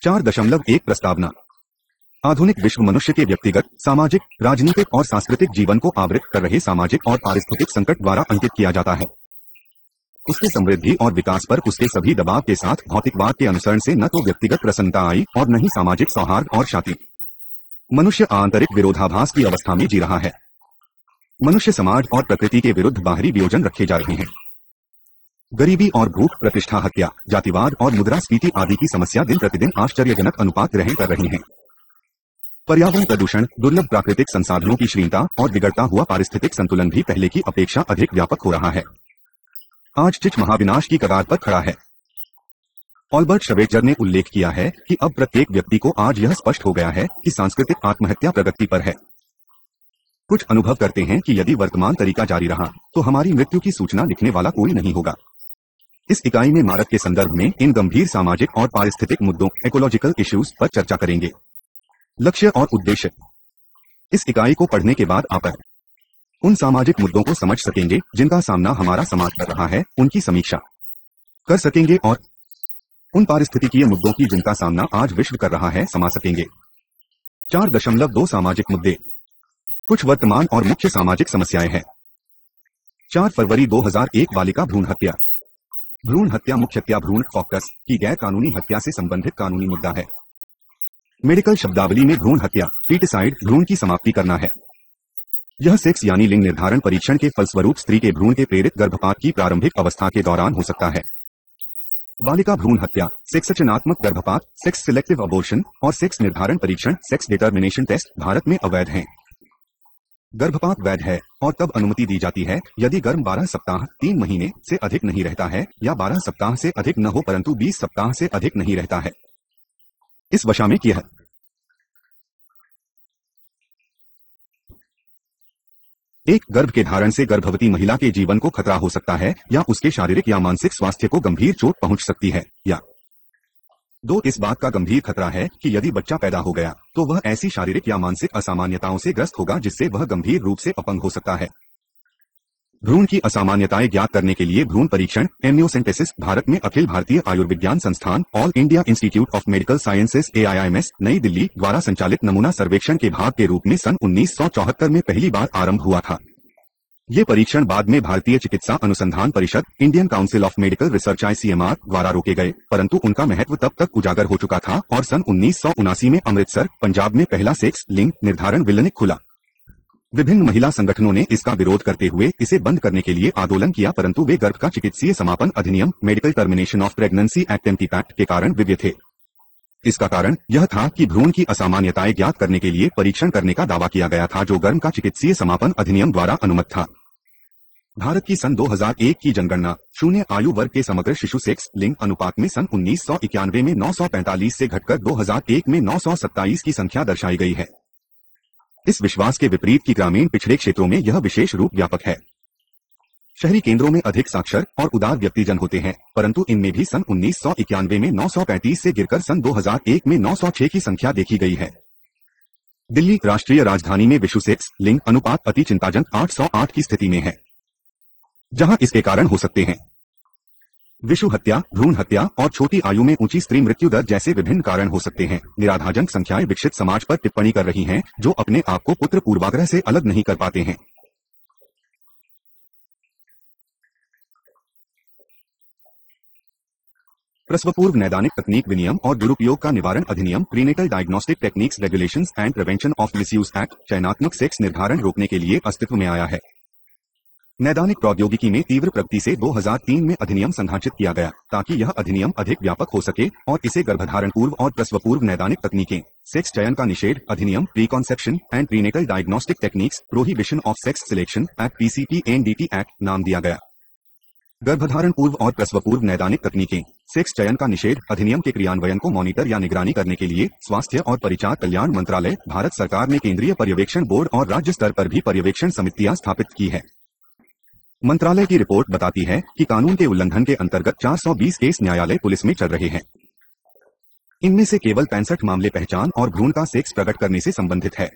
4.1 प्रस्तावना। आधुनिक विश्व मनुष्य के व्यक्तिगत, सामाजिक, राजनीतिक और सांस्कृतिक जीवन को आवृत कर रहे सामाजिक और पारिस्थितिक संकट द्वारा अंकित किया जाता है। उसके समृद्धि और विकास पर उसके सभी दबाव के साथ भौतिकवाद के अनुसरण से न तो व्यक्तिगत प्रसन्नता आई और न ही सामाजिक सौहार्द और शांति। मनुष्य आंतरिक विरोधाभास की अवस्था में जी रहा है। मनुष्य समाज और प्रकृति के विरुद्ध बाहरी वियोजन रखे जा रहे हैं। गरीबी और भूख, प्रतिष्ठा हत्या, जातिवाद और मुद्रास्फीति आदि की समस्या दिन प्रतिदिन आश्चर्यजनक अनुपात ग्रहण कर रही है। पर्यावरण प्रदूषण, दुर्लभ प्राकृतिक संसाधनों की क्षीणता और बिगड़ता हुआ पारिस्थितिक संतुलन भी पहले की अपेक्षा अधिक व्यापक हो रहा है। आज चिच महाविनाश की कगार पर खड़ा है। ऑल्बर्ट श्वेट्जर ने उल्लेख किया है कि अब प्रत्येक व्यक्ति को आज यह स्पष्ट हो गया है कि सांस्कृतिक आत्महत्या प्रगति पर है। कुछ अनुभव करते हैं कि यदि वर्तमान तरीका जारी रहा तो हमारी मृत्यु की सूचना लिखने वाला कोई नहीं होगा। इस इकाई में मारक के संदर्भ में इन गंभीर सामाजिक और पारिस्थितिक मुद्दों इकोलॉजिकल इश्यूज पर चर्चा करेंगे। लक्ष्य और उद्देश्य। इस इकाई को पढ़ने के बाद आप उन सामाजिक मुद्दों को समझ सकेंगे जिनका सामना हमारा समाज कर रहा है, उनकी समीक्षा कर सकेंगे और उन पारिस्थितिकीय मुद्दों की जिनका सामना आज विश्व कर रहा है समा सकेंगे। 4.2 सामाजिक मुद्दे। कुछ वर्तमान और मुख्य सामाजिक समस्याएं हैं। 4 फरवरी 2001 बालिका भ्रूण हत्या। भ्रूण हत्या मुख्यतः भ्रूण फोकस की गैर कानूनी हत्या से संबंधित कानूनी मुद्दा है। मेडिकल शब्दावली में भ्रूण हत्या फीटिसाइड भ्रूण की समाप्ति करना है। यह सेक्स यानी लिंग निर्धारण परीक्षण के फलस्वरूप स्त्री के भ्रूण के प्रेरित गर्भपात की प्रारंभिक अवस्था के दौरान हो सकता है। बालिका भ्रूण हत्या, सेक्स चयनात्मक गर्भपात, सेक्स सिलेक्टिव अबॉर्शन और सेक्स निर्धारण परीक्षण सेक्स डिटर्मिनेशन टेस्ट भारत में अवैध हैं। गर्भपात वैध है और तब अनुमति दी जाती है यदि गर्भ 12 सप्ताह 3 महीने से अधिक नहीं रहता है या 12 सप्ताह से अधिक न हो परंतु 20 सप्ताह से अधिक नहीं रहता है। इस वशा में किया एक गर्भ के धारण से गर्भवती महिला के जीवन को खतरा हो सकता है या उसके शारीरिक या मानसिक स्वास्थ्य को गंभीर चोट पहुंच सकती है, या 2 इस बात का गंभीर खतरा है कि यदि बच्चा पैदा हो गया तो वह ऐसी शारीरिक या मानसिक असामान्यताओं से ग्रस्त होगा जिससे वह गंभीर रूप से अपंग हो सकता है। भ्रूण की असामान्यताएं ज्ञात करने के लिए भ्रूण परीक्षण एम्नियोसेंटेसिस भारत में अखिल भारतीय आयुर्विज्ञान संस्थान all India institute of medical sciences AIIMS नई दिल्ली द्वारा संचालित नमूना सर्वेक्षण के भाग के रूप में सन 1974 में पहली बार आरंभ हुआ था। ये परीक्षण बाद में भारतीय चिकित्सा अनुसंधान परिषद Indian council of medical research ICMR द्वारा रोके गए, परंतु उनका महत्व तब तक उजागर हो चुका था और सन 1979 में अमृतसर, पंजाब में पहला सेक्स लिंग निर्धारण क्लिनिक खुला। विभिन्न महिला संगठनों ने इसका विरोध करते हुए इसे बंद करने के लिए आंदोलन किया, परंतु वे गर्भ का चिकित्सीय समापन अधिनियम medical termination of pregnancy act MTPACT के कारण विवश थे। इसका कारण यह था कि भ्रूण की असामान्यताएं ज्ञात करने के लिए परीक्षण करने का दावा किया गया था जो गर्भ का चिकित्सीय समापन अधिनियम द्वारा अनुमत था। भारत की सन 2001 की जनगणना शून्य आयु वर्ग के समग्र शिशु सेक्स लिंग अनुपात में सन 1991 में 945 से घटकर 2001 में 927 की संख्या दर्शाई गई है। इस विश्वास के विपरीत कि ग्रामीण पिछड़े क्षेत्रों में यह विशेष रूप व्यापक है। शहरी केंद्रों में अधिक साक्षर और उदार व्यक्तिजन होते हैं, परंतु इनमें भी सन 1991 में 935 से गिरकर सन 2001 में 906 की संख्या देखी गई है। दिल्ली राष्ट्रीय राजधानी में विश्व सेक्स लिंग अनुपात अति चिंताजनक 808 की स्थिति में है, जहां इसके कारण हो सकते हैं विश्व हत्या, भ्रूण हत्या और छोटी आयु में ऊंची स्त्री मृत्यु दर जैसे विभिन्न कारण हो सकते हैं। निराधाजनक संख्याएं विकसित समाज पर टिप्पणी कर रही हैं जो अपने आप को पुत्र पूर्वाग्रह से अलग नहीं कर पाते हैं। प्रसवपूर्व नैदानिक तकनीक विनियम और दुरुपयोग का निवारण अधिनियम prenatal diagnostic techniques regulations and prevention of misuse act चयनात्मक सेक्स निर्धारण रोकने के लिए अस्तित्व में आया है। नैदानिक प्रौद्योगिकी में तीव्र प्रगति से 2003 में अधिनियम संघाचित किया गया ताकि यह अधिनियम अधिक व्यापक हो सके और इसे गर्भधारण पूर्व और प्रसव पूर्व नैदानिक तकनीकें, सेक्स चयन का निषेध अधिनियम preconception and prenatal diagnostic techniques prohibition of sex selection act PCP&DT act नाम दिया गया। गर्भधारण पूर्व और प्रसव पूर्व नैदानिक तकनीकें, सेक्स चयन का निषेध अधिनियम के क्रियान्वयन को मॉनिटर या निगरानी करने के लिए स्वास्थ्य और परिवार कल्याण मंत्रालय, भारत सरकार ने केंद्रीय पर्यवेक्षण बोर्ड और राज्य स्तर पर भी पर्यवेक्षण समितियां स्थापित की है। मंत्रालय की रिपोर्ट बताती है कि कानून के उल्लंघन के अंतर्गत 420 केस न्यायालय पुलिस में चल रहे हैं। इनमें से केवल 65 मामले पहचान और भ्रूण का सेक्स प्रकट करने से संबंधित है।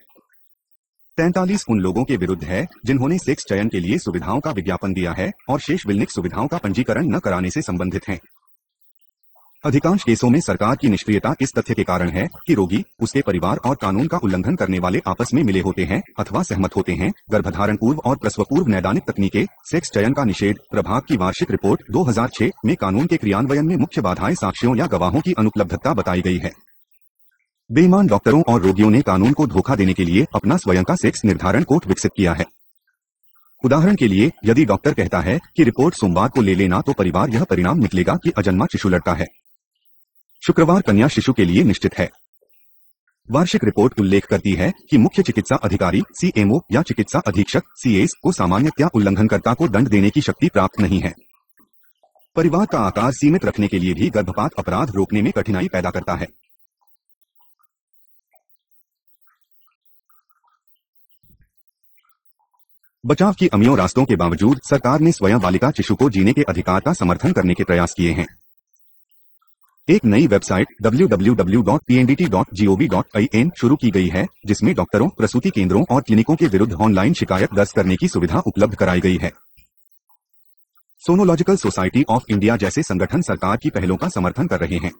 43 उन लोगों के विरुद्ध है जिन्होंने सेक्स चयन के लिए सुविधाओं का विज्ञापन दिया है और शेष विल्निक सुविधाओं का पंजीकरण न कराने से संबंधित हैं। अधिकांश केसों में सरकार की निष्क्रियता इस तथ्य के कारण है कि रोगी, उसके परिवार और कानून का उल्लंघन करने वाले आपस में मिले होते हैं अथवा सहमत होते हैं। गर्भधारण पूर्व और प्रसव पूर्व नैदानिक तकनीकें, सेक्स चयन का निषेध। प्रभाग की वार्षिक रिपोर्ट 2006 में कानून के क्रियान्वयन में मुख्य बाधाएं साक्ष्यों या गवाहों की अनुपलब्धता बताई गई है। बेईमान डॉक्टरों और रोगियों ने कानून को धोखा देने के लिए अपना स्वयं का सेक्स निर्धारण कोड विकसित किया है। उदाहरण के लिए, यदि डॉक्टर कहता है कि रिपोर्ट सोमवार को ले लेना, तो परिवार यह परिणाम निकलेगा कि अजन्मा शिशु लड़का है। शुक्रवार कन्या शिशु के लिए निश्चित है। वार्षिक रिपोर्ट उल्लेख करती है कि मुख्य चिकित्सा अधिकारी CMO या चिकित्सा अधीक्षक CS को सामान्यतया उल्लंघनकर्ता को दंड देने की शक्ति प्राप्त नहीं है। परिवार का आकार सीमित रखने के लिए भी गर्भपात अपराध रोकने में कठिनाई पैदा करता है। बचाव की अमीयों रास्तों के बावजूद सरकार ने स्वयं बालिका शिशु को जीने के अधिकार का समर्थन करने के प्रयास किए हैं। एक नई वेबसाइट www.pndt.gov.in शुरू की गई है, जिसमें डॉक्टरों, प्रसूति केंद्रों और क्लिनिकों के विरुद्ध ऑनलाइन शिकायत दर्ज करने की सुविधा उपलब्ध कराई गई है। सोनोलॉजिकल सोसाइटी ऑफ इंडिया जैसे संगठन सरकार की पहलों का समर्थन कर रहे हैं।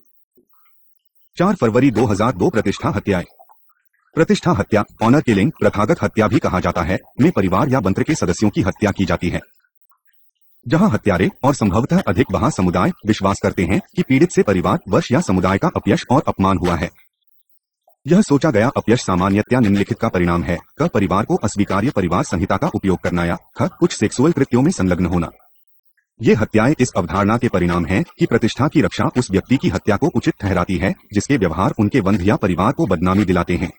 4 फरवरी 2002 प्रतिष्ठा हत्याएं। प्रतिष्ठा हत्या, ऑनर किलिंग, प्रथागत हत्या भी कहा जाता है, में परिवार या बंत्र के सदस्यों की हत्या की जाती है, जहां हत्यारे और संभवतः अधिक बड़ा समुदाय विश्वास करते हैं कि पीड़ित से परिवार, वर्ष या समुदाय का अपयश और अपमान हुआ है। यह सोचा गया अपयश सामान्यतया निम्नलिखित का परिणाम है: क, परिवार को अस्वीकार्य परिवार संहिता का उपयोग करना, या ख, कुछ सेक्सुअल कृत्यों में संलग्न होना। ये हत्याएं इस अवधारणा के परिणाम हैं कि प्रतिष्ठा की रक्षा उस व्यक्ति की हत्या को उचित ठहराती है जिसके व्यवहार उनके बंध या परिवार को बदनामी दिलाते हैं।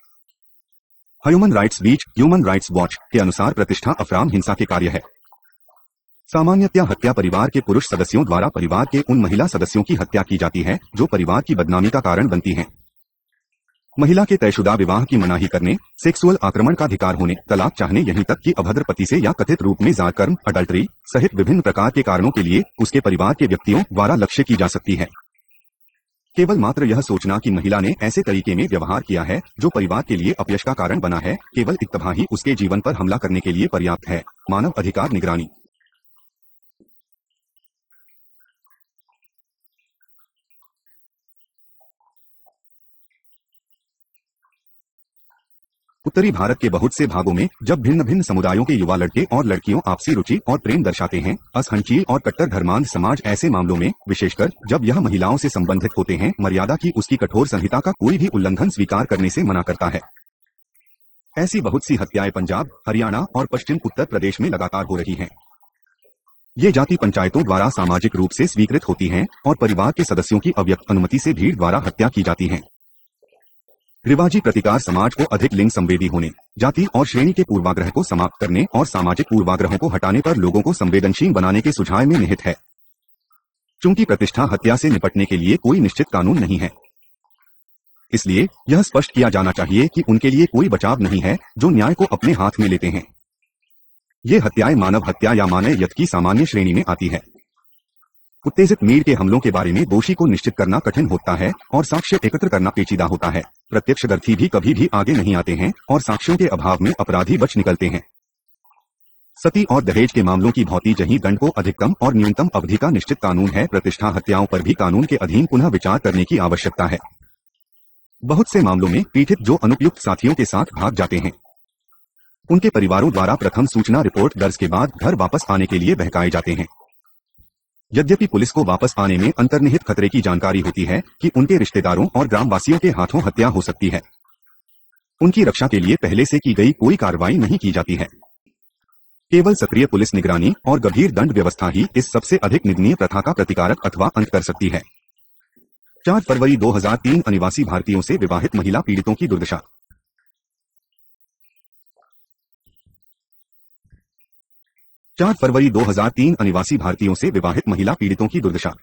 ह्यूमन राइट्स वॉच के अनुसार प्रतिष्ठा अफराम हिंसा के कार्य है। सामान्यतया हत्या परिवार के पुरुष सदस्यों द्वारा परिवार के उन महिला सदस्यों की हत्या की जाती है जो परिवार की बदनामी का कारण बनती हैं। महिला के तयशुदा विवाह की मनाही करने, सेक्सुअल आक्रमण का अधिकार होने, तलाक चाहने, यहीं तक कि अभद्र पति से या कथित रूप में जात कर्म, अडल्टरी सहित विभिन्न प्रकार के कारणों के लिए उसके परिवार के व्यक्तियों द्वारा लक्ष्य की जा सकती है। केवल मात्र यह सोचना कि महिला ने ऐसे तरीके में व्यवहार किया है जो परिवार के लिए अपयश का कारण बना है, केवल इत्तफा ही उसके जीवन पर हमला करने के लिए पर्याप्त है। मानव अधिकार निगरानी। उत्तरी भारत के बहुत से भागों में जब भिन्न भिन्न समुदायों के युवा लड़के और लड़कियों आपसी रुचि और प्रेम दर्शाते हैं, असहनशील और कट्टर धर्मांध समाज ऐसे मामलों में, विशेषकर जब यह महिलाओं से संबंधित होते हैं, मर्यादा की उसकी कठोर संहिता का कोई भी उल्लंघन स्वीकार करने से मना करता है। ऐसी बहुत सी हत्याएं पंजाब, हरियाणा और पश्चिम उत्तर प्रदेश में लगातार हो रही हैं। ये जाति पंचायतों द्वारा सामाजिक रूप से स्वीकृत होती हैं और परिवार के सदस्यों की अव्यक्त अनुमति से भीड़ द्वारा हत्या की जाती है। रिवाजी प्रतिकार समाज को अधिक लिंग संवेदी होने, जाति और श्रेणी के पूर्वाग्रह को समाप्त करने और सामाजिक पूर्वाग्रहों को हटाने पर लोगों को संवेदनशील बनाने के सुझाव में निहित है। चूंकि प्रतिष्ठा हत्या से निपटने के लिए कोई निश्चित कानून नहीं है, इसलिए यह स्पष्ट किया जाना चाहिए कि उनके लिए कोई बचाव नहीं है जो न्याय को अपने हाथ में लेते हैं। ये हत्याएं मानव हत्या या मानव यत्न की सामान्य श्रेणी में आती है। उत्तेजित मीड के हमलों के बारे में दोषी को निश्चित करना कठिन होता है और साक्ष्य एकत्र करना पेचीदा होता है। प्रत्यक्षदर्शी भी कभी भी आगे नहीं आते हैं और साक्ष्यों के अभाव में अपराधी बच निकलते हैं। सती और दहेज के मामलों की भौती जहीं दंड को अधिकतम और न्यूनतम अवधि का निश्चित कानून है, प्रतिष्ठा हत्याओं पर भी कानून के अधीन पुनः विचार करने की आवश्यकता है। बहुत से मामलों में पीड़ित जो अनुपयुक्त साथियों के साथ भाग जाते हैं, उनके परिवारों द्वारा प्रथम सूचना रिपोर्ट दर्ज के बाद घर वापस आने के लिए बहकाए जाते हैं। यद्यपि पुलिस को वापस आने में अंतर्निहित खतरे की जानकारी होती है कि उनके रिश्तेदारों और ग्रामवासियों के हाथों हत्या हो सकती है, उनकी रक्षा के लिए पहले से की गई कोई कार्रवाई नहीं की जाती है। केवल सक्रिय पुलिस निगरानी और गंभीर दंड व्यवस्था ही इस सबसे अधिक निंदनीय प्रथा का प्रतिकारक अथवा अंत कर सकती है। 4 फरवरी 2003 अनिवासी भारतीयों से विवाहित महिला पीड़ितों की दुर्दशा। 4 फरवरी 2003 अनिवासी भारतीयों से विवाहित महिला पीड़ितों की दुर्दशा।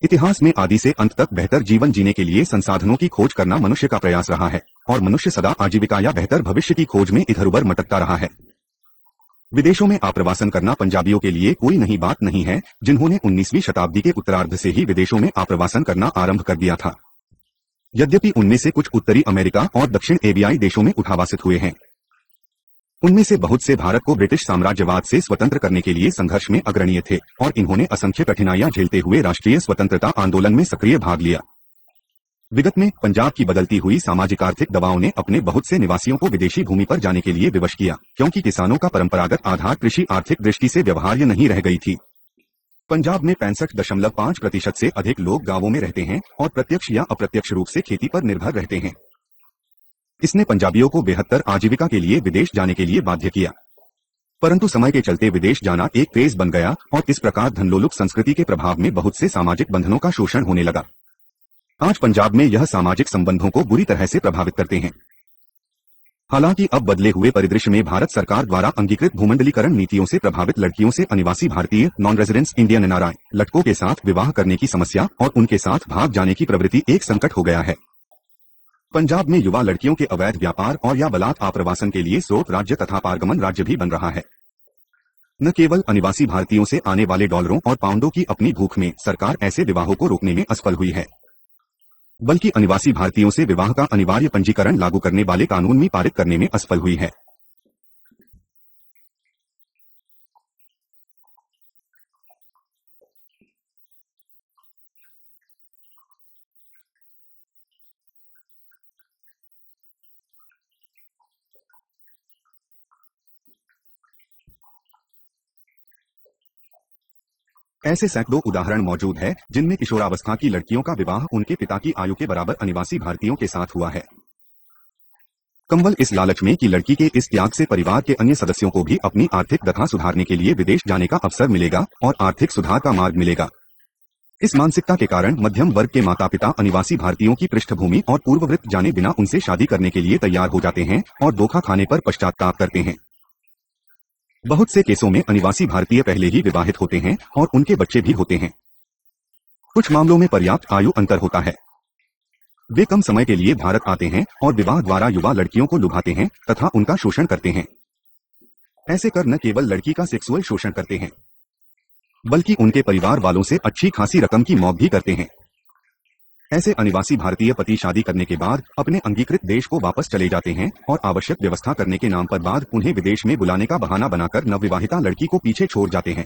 इतिहास में आदि से अंत तक बेहतर जीवन जीने के लिए संसाधनों की खोज करना मनुष्य का प्रयास रहा है और मनुष्य सदा आजीविका या बेहतर भविष्य की खोज में इधर उधर मटकता रहा है। विदेशों में आप्रवासन करना पंजाबियों के लिए कोई नई बात नहीं है, जिन्होंने 19वीं शताब्दी के उत्तरार्ध से ही विदेशों में आप्रवासन करना आरंभ कर दिया था। यद्यपि उनमें से कुछ उत्तरी अमेरिका और दक्षिण एशियाई देशों में उठावासित हुए हैं। उनमें से बहुत से भारत को ब्रिटिश साम्राज्यवाद से स्वतंत्र करने के लिए संघर्ष में अग्रणीय थे और इन्होंने असंख्य कठिनाइयां झेलते हुए राष्ट्रीय स्वतंत्रता आंदोलन में सक्रिय भाग लिया। विगत में पंजाब की बदलती हुई सामाजिक आर्थिक दबाव ने अपने बहुत से निवासियों को विदेशी भूमि पर जाने के लिए विवश किया, क्योंकि किसानों का परंपरागत आधार कृषि आर्थिक दृष्टि से व्यवहार्य नहीं रह गई थी। पंजाब में 65.5% से अधिक लोग गांवों में रहते हैं और प्रत्यक्ष या अप्रत्यक्ष रूप से खेती पर निर्भर रहते हैं। इसने पंजाबियों को बेहतर आजीविका के लिए विदेश जाने के लिए बाध्य किया, परंतु समय के चलते विदेश जाना एक क्रेज बन गया और इस प्रकार धनलोलुप संस्कृति के प्रभाव में बहुत से सामाजिक बंधनों का शोषण होने लगा। आज पंजाब में यह सामाजिक संबंधों को बुरी तरह से प्रभावित करते हैं। हालांकि अब बदले हुए परिदृश्य में भारत सरकार द्वारा अंगीकृत भूमंडलीकरण नीतियों से प्रभावित लड़कियों से अनिवासी भारतीय नॉन रेजिडेंस इंडियन एनआरआई लड़कों के साथ विवाह करने की समस्या और उनके साथ भाग जाने की प्रवृत्ति एक संकट हो गया है। पंजाब में युवा लड़कियों के अवैध व्यापार और या बलात् आप्रवासन के लिए स्रोत राज्य तथा पारगमन राज्य भी बन रहा है। न केवल अनिवासी भारतीयों से आने वाले डॉलरों और पाउंडों की अपनी भूख में सरकार ऐसे विवाहों को रोकने में असफल हुई है, बल्कि अनिवासी भारतीयों से विवाह का अनिवार्य पंजीकरण लागू करने वाले कानून भी पारित करने में असफल हुई है। ऐसे सैकड़ों उदाहरण मौजूद है जिनमें किशोरावस्था की लड़कियों का विवाह उनके पिता की आयु के बराबर अनिवासी भारतीयों के साथ हुआ है, कंवल इस लालच में कि लड़की के इस त्याग से परिवार के अन्य सदस्यों को भी अपनी आर्थिक दशा सुधारने के लिए विदेश जाने का अवसर मिलेगा और आर्थिक सुधार का मार्ग मिलेगा। इस मानसिकता के कारण मध्यम वर्ग के माता पिता अनिवासी भारतीयों की पृष्ठभूमि और पूर्ववृत्त जाने बिना उनसे शादी करने के लिए तैयार हो जाते हैं और धोखा खाने पर पश्चाताप करते हैं। बहुत से केसों में अनिवासी भारतीय पहले ही विवाहित होते हैं और उनके बच्चे भी होते हैं। कुछ मामलों में पर्याप्त आयु अंतर होता है। वे कम समय के लिए भारत आते हैं और विवाह द्वारा युवा लड़कियों को लुभाते हैं तथा उनका शोषण करते हैं। ऐसे कर न केवल लड़की का सेक्सुअल शोषण करते हैं, बल्कि उनके परिवार वालों से अच्छी खासी रकम की मौत भी करते हैं। ऐसे अनिवासी भारतीय पति शादी करने के बाद अपने अंगीकृत देश को वापस चले जाते हैं और आवश्यक व्यवस्था करने के नाम पर बाद उन्हें विदेश में बुलाने का बहाना बनाकर नवविवाहिता लड़की को पीछे छोड़ जाते हैं।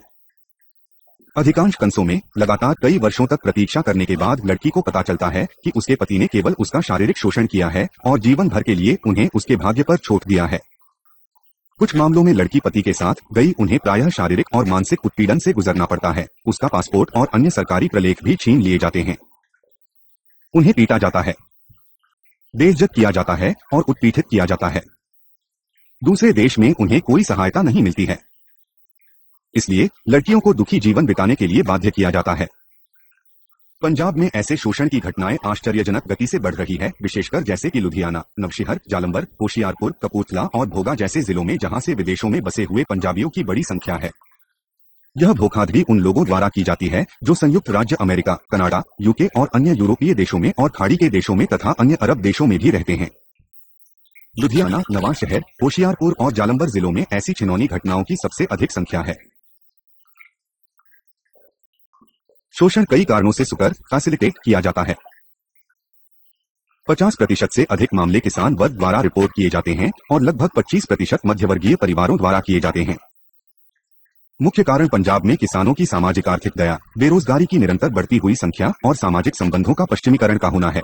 अधिकांश कंसों में लगातार कई वर्षों तक प्रतीक्षा करने के बाद लड़की को पता चलता है कि उसके पति ने केवल उसका शारीरिक शोषण किया है और जीवन भर के लिए उन्हें उसके भाग्य पर छोड़ दिया है। कुछ मामलों में लड़की पति के साथ गई उन्हें प्रायः शारीरिक और मानसिक उत्पीड़न से गुजरना पड़ता है। उसका पासपोर्ट और अन्य सरकारी प्रलेख भी छीन लिए जाते हैं। उन्हें पीटा जाता है, बेइज्जत किया जाता है और उत्पीड़ित किया जाता है। दूसरे देश में उन्हें कोई सहायता नहीं मिलती है, इसलिए लड़कियों को दुखी जीवन बिताने के लिए बाध्य किया जाता है। पंजाब में ऐसे शोषण की घटनाएं आश्चर्यजनक गति से बढ़ रही है, विशेषकर जैसे कि लुधियाना, नवशहर, जालंधर, होशियारपुर, कपूरथला और भोगा जैसे जिलों में, जहां से विदेशों में बसे हुए पंजाबियों की बड़ी संख्या है। यह धोखाधड़ी उन लोगों द्वारा की जाती है जो संयुक्त राज्य अमेरिका, कनाडा, यूके और अन्य यूरोपीय देशों में और खाड़ी के देशों में तथा अन्य अरब देशों में भी रहते हैं। लुधियाना, नवांशहर, होशियारपुर और जालंधर जिलों में ऐसी छिनौनी घटनाओं की सबसे अधिक संख्या है। शोषण कई कारणों से सुकर फैसिलिटेट किया जाता है। 50% से अधिक मामले किसान वर्ग द्वारा रिपोर्ट किए जाते हैं और लगभग 25% मध्यवर्गीय परिवारों द्वारा किए जाते हैं। मुख्य कारण पंजाब में किसानों की सामाजिक आर्थिक दया, बेरोजगारी की निरंतर बढ़ती हुई संख्या और सामाजिक संबंधों का पश्चिमीकरण का होना है,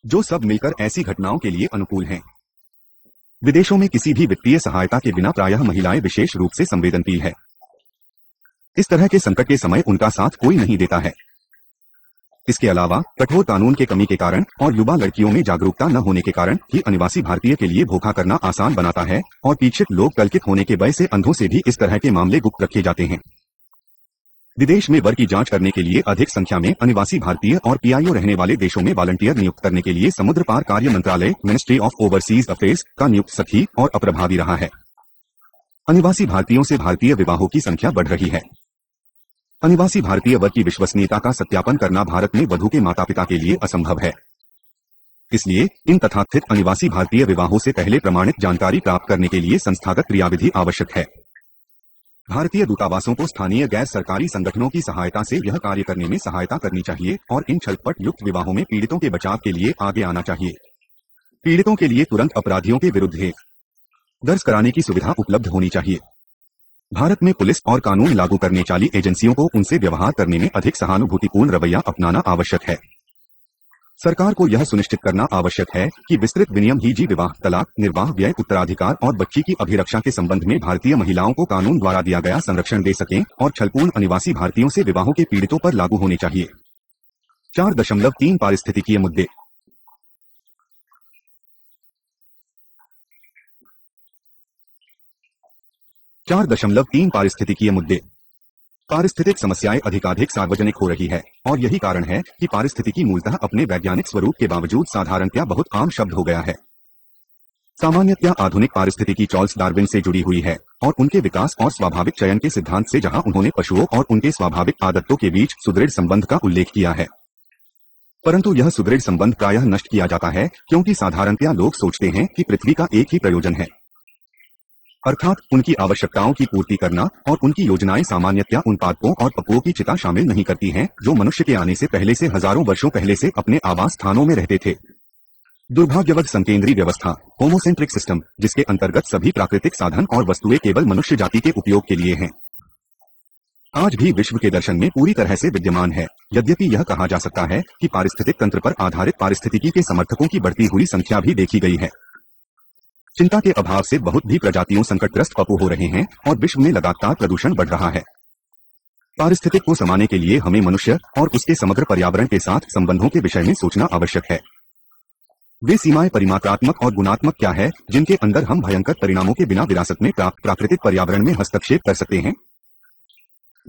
जो सब मिलकर ऐसी घटनाओं के लिए अनुकूल हैं। विदेशों में किसी भी वित्तीय सहायता के बिना प्रायः महिलाएं विशेष रूप से संवेदनशील है। इस तरह के संकट के समय उनका साथ कोई नहीं देता है। इसके अलावा कठोर कानून के कमी के कारण और युवा लड़कियों में जागरूकता न होने के कारण ही अनिवासी भारतीय के लिए धोखा करना आसान बनाता है और पीड़ित लोग कलंकित होने के भय से अंधों से भी इस तरह के मामले गुप्त रखे जाते हैं। विदेश में वर्ग की जांच करने के लिए अधिक संख्या में अनिवासी भारतीय और पीआईओ रहने वाले देशों में वॉलंटियर नियुक्त करने के लिए समुद्र पार कार्य मंत्रालय मिनिस्ट्री ऑफ ओवरसीज अफेयर्स का नियुक्त सखी और अप्रभावी रहा है। अनिवासी भारतीयों से भारतीय विवाहों की संख्या बढ़ रही है। अनिवासी भारतीय वर्ग की विश्वसनीयता का सत्यापन करना भारत में वधू के माता पिता के लिए असंभव है। इसलिए इन तथाकथित अनिवासी भारतीय विवाहों से पहले प्रमाणित जानकारी प्राप्त करने के लिए संस्थागत क्रियाविधि आवश्यक है। भारतीय दूतावासों को स्थानीय गैर सरकारी संगठनों की सहायता से यह कार्य करने में सहायता करनी चाहिए और इन छलकपट युक्त विवाहों में पीड़ितों के बचाव के लिए आगे आना चाहिए। पीड़ितों के लिए तुरंत अपराधियों के विरुद्ध है। दर्ज कराने की सुविधा उपलब्ध होनी चाहिए। भारत में पुलिस और कानून लागू करने वाली एजेंसियों को उनसे व्यवहार करने में अधिक सहानुभूतिपूर्ण रवैया अपनाना आवश्यक है। सरकार को यह सुनिश्चित करना आवश्यक है कि विस्तृत विनियम ही विवाह, तलाक, निर्वाह, व्यय, उत्तराधिकार और बच्ची की अभिरक्षा के संबंध में भारतीय महिलाओं को कानून द्वारा दिया गया संरक्षण दे सकें और छलपूर्ण अनिवासी भारतीयों से विवाहों के पीड़ितों पर लागू होने चाहिए। 4.3 पारिस्थितिकीय मुद्दे। 4.3 पारिस्थितिकीय मुद्दे। पारिस्थितिक समस्याएं अधिकाधिक सार्वजनिक हो रही है और यही कारण है कि पारिस्थितिकी मूलतः अपने वैज्ञानिक स्वरूप के बावजूद साधारणतया बहुत आम शब्द हो गया है। सामान्यतया आधुनिक पारिस्थितिकी चार्ल्स डार्विन से जुड़ी हुई है और उनके विकास और स्वाभाविक चयन के सिद्धांत से, जहां उन्होंने पशुओं और उनके स्वाभाविक आदतों के बीच सुदृढ़ संबंध का उल्लेख किया है। परंतु यह सुदृढ़ संबंध प्रायः नष्ट किया जाता है क्योंकि साधारणतया लोग सोचते हैं कि पृथ्वी का एक ही प्रयोजन है, अर्थात उनकी आवश्यकताओं की पूर्ति करना, और उनकी योजनाएं सामान्यतया उन पादपों और पप्पुओं की चिता शामिल नहीं करती हैं जो मनुष्य के आने से पहले से हजारों वर्षों पहले से अपने आवास स्थानों में रहते थे। दुर्भाग्यवश संकेंद्री व्यवस्था, होमोसेंट्रिक सिस्टम, जिसके अंतर्गत सभी प्राकृतिक साधन और वस्तुएं केवल मनुष्य जाति के उपयोग के लिए हैं, आज भी विश्व के दर्शन में पूरी तरह से विद्यमान है। यद्यपि यह कहा जा सकता है कि पारिस्थितिक तंत्र पर आधारित पारिस्थितिकी के समर्थकों की बढ़ती हुई संख्या भी देखी गई है। चिंता के अभाव से बहुत भी प्रजातियों संकटग्रस्त पप्पू हो रहे हैं और विश्व में लगातार प्रदूषण बढ़ रहा है। पारिस्थितिक को समाने के लिए हमें मनुष्य और उसके समग्र पर्यावरण के साथ संबंधों के विषय में सोचना आवश्यक है। वे सीमाएं परिमात्रात्मक और गुणात्मक क्या है जिनके अंदर हम भयंकर परिणामों के बिना विरासत में प्राप्त प्राकृतिक पर्यावरण में हस्तक्षेप कर सकते हैं?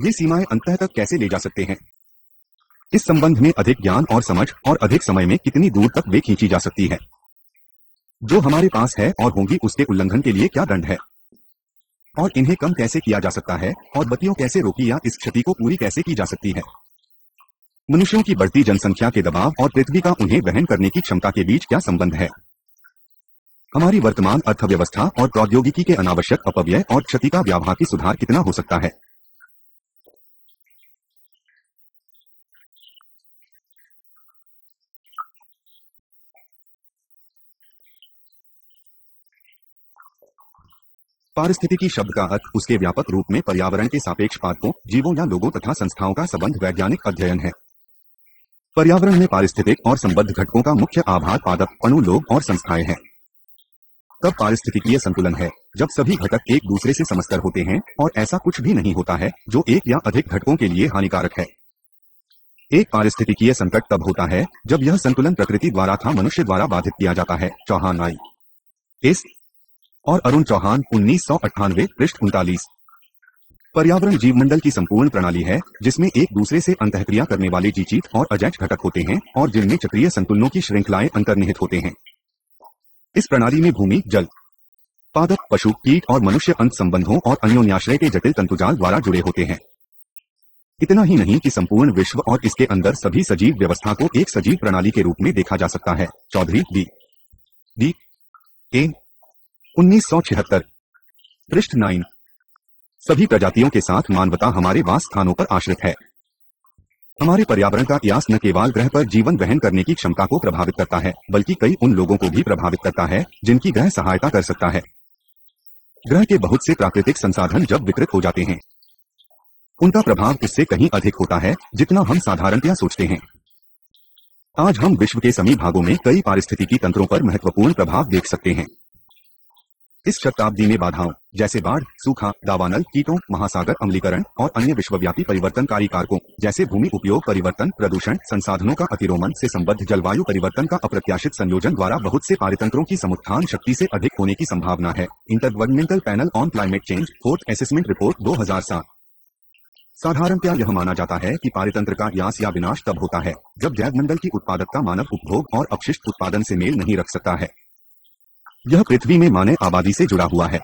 ये सीमाएं अंतः तक कैसे ले जा सकते हैं? इस संबंध में अधिक ज्ञान और समझ और अधिक समय में कितनी दूर तक वे खींची जा सकती है? जो हमारे पास है और होंगी उसके उल्लंघन के लिए क्या दंड है, और इन्हें कम कैसे किया जा सकता है, और बत्तियों कैसे रोकी या इस क्षति को पूरी कैसे की जा सकती है? मनुष्यों की बढ़ती जनसंख्या के दबाव और पृथ्वी का उन्हें वहन करने की क्षमता के बीच क्या संबंध है? हमारी वर्तमान अर्थव्यवस्था और प्रौद्योगिकी के अनावश्यक अपव्यय और क्षति का व्यावहारिक सुधार कितना हो सकता है? पारिस्थितिकी शब्द का अर्थ उसके व्यापक रूप में पर्यावरण के सापेक्ष पादपों, जीवों या लोगों तथा संस्थाओं का संबंध वैज्ञानिक अध्ययन है। पर्यावरण में पारिस्थितिक और संबद्ध घटकों का मुख्य आधार पादप, अणु, लोग और संस्थाएं हैं। तब पारिस्थितिकीय संतुलन है जब सभी घटक एक दूसरे से समस्तर होते हैं और ऐसा कुछ भी नहीं होता है जो एक या अधिक घटकों के लिए हानिकारक है। एक पारिस्थितिकीय संकट तब होता है जब यह संतुलन प्रकृति द्वारा था मनुष्य द्वारा बाधित किया जाता है। चौहान आई एस और अरुण चौहान 1998 पृष्ठ 39। पर्यावरण जीवमंडल की संपूर्ण प्रणाली है जिसमें एक दूसरे से अंतःक्रिया करने वाले जीचित और अजैज घटक होते हैं और जिनमें चक्रीय संतुलनों की श्रृंखलाएं अंतर्निहित होते हैं। इस प्रणाली में भूमि, जल, पादप, पशु, कीट और मनुष्य अंत संबंधों और अन्योन्याश्रय के जटिल तंतुजाल द्वारा जुड़े होते हैं। इतना ही नहीं कि संपूर्ण विश्व और इसके अंदर सभी सजीव व्यवस्था को एक सजीव प्रणाली के रूप में देखा जा सकता है। चौधरी डी ए 1976 पृष्ठ 9। सभी प्रजातियों के साथ मानवता हमारे वास स्थानों पर आश्रित है। हमारे पर्यावरण का प्रयास न केवल ग्रह पर जीवन वहन करने की क्षमता को प्रभावित करता है बल्कि कई उन लोगों को भी प्रभावित करता है जिनकी ग्रह सहायता कर सकता है। ग्रह के बहुत से प्राकृतिक संसाधन जब विकृत हो जाते हैं उनका प्रभाव इससे कहीं अधिक होता है जितना हम साधारणतया सोचते हैं। आज हम विश्व के सभी भागों में कई पारिस्थितिकी तंत्रों पर महत्वपूर्ण प्रभाव देख सकते हैं। इस शताब्दी में बाधाओं जैसे बाढ़, सूखा, दावानल, कीटों, महासागर अम्लीकरण और अन्य विश्वव्यापी परिवर्तनकारी कारकों जैसे भूमि उपयोग परिवर्तन, प्रदूषण, संसाधनों का अतिरोमन से संबद्ध जलवायु परिवर्तन का अप्रत्याशित संयोजन द्वारा बहुत से पारितंत्रों की समुत्थान शक्ति से अधिक होने की संभावना है। Intergovernmental panel on climate change fourth assessment report 2007। साधारणतया यह माना जाता है कि पारितंत्र का ह्रास या विनाश तब होता है जब जैवमंडल की उत्पादकता मानव उपभोग और अपशिष्ट उत्पादन से मेल नहीं रख सकता है। यह पृथ्वी में मानव आबादी से जुड़ा हुआ है।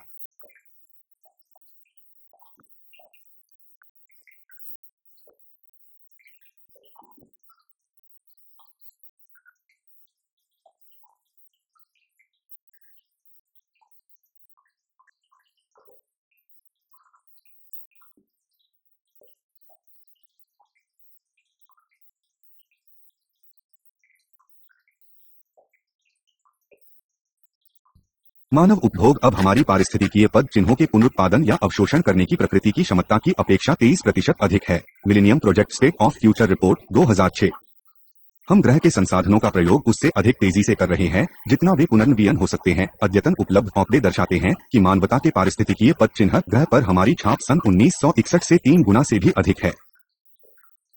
मानव उपभोग अब हमारी पारिस्थितिकीय पद चिन्हों के पुनरुत्पादन या अवशोषण करने की प्रकृति की क्षमता की अपेक्षा 23% अधिक है। Millennium project state of future report 2006। हम ग्रह के संसाधनों का प्रयोग उससे अधिक तेजी से कर रहे हैं जितना वे पुनर्नवीन हो सकते हैं। अद्यतन उपलब्ध आंकड़े दर्शाते हैं कि मानवता के पारिस्थितिकीय पद चिन्ह ग्रह पर हमारी छाप सन 1961 से 3 गुना से भी अधिक है।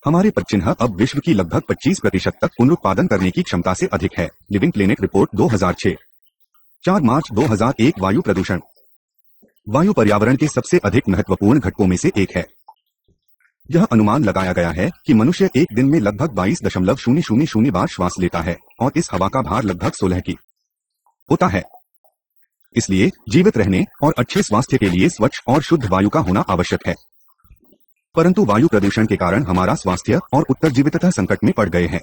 हमारे पद चिन्ह अब विश्व की लगभग 25% तक पुनरुत्पादन करने की क्षमता से अधिक है। Living planet report 2006। 4 मार्च 2001। वायु प्रदूषण। वायु पर्यावरण के सबसे अधिक महत्वपूर्ण घटकों में से एक है। यह अनुमान लगाया गया है कि मनुष्य एक दिन में लगभग 22.000 बार श्वास लेता है और इस हवा का भार लगभग 16 की होता है। इसलिए जीवित रहने और अच्छे स्वास्थ्य के लिए स्वच्छ और शुद्ध वायु का होना आवश्यक है। परंतु वायु प्रदूषण के कारण हमारा स्वास्थ्य और उत्तरजीवितता संकट में पड़ गए हैं।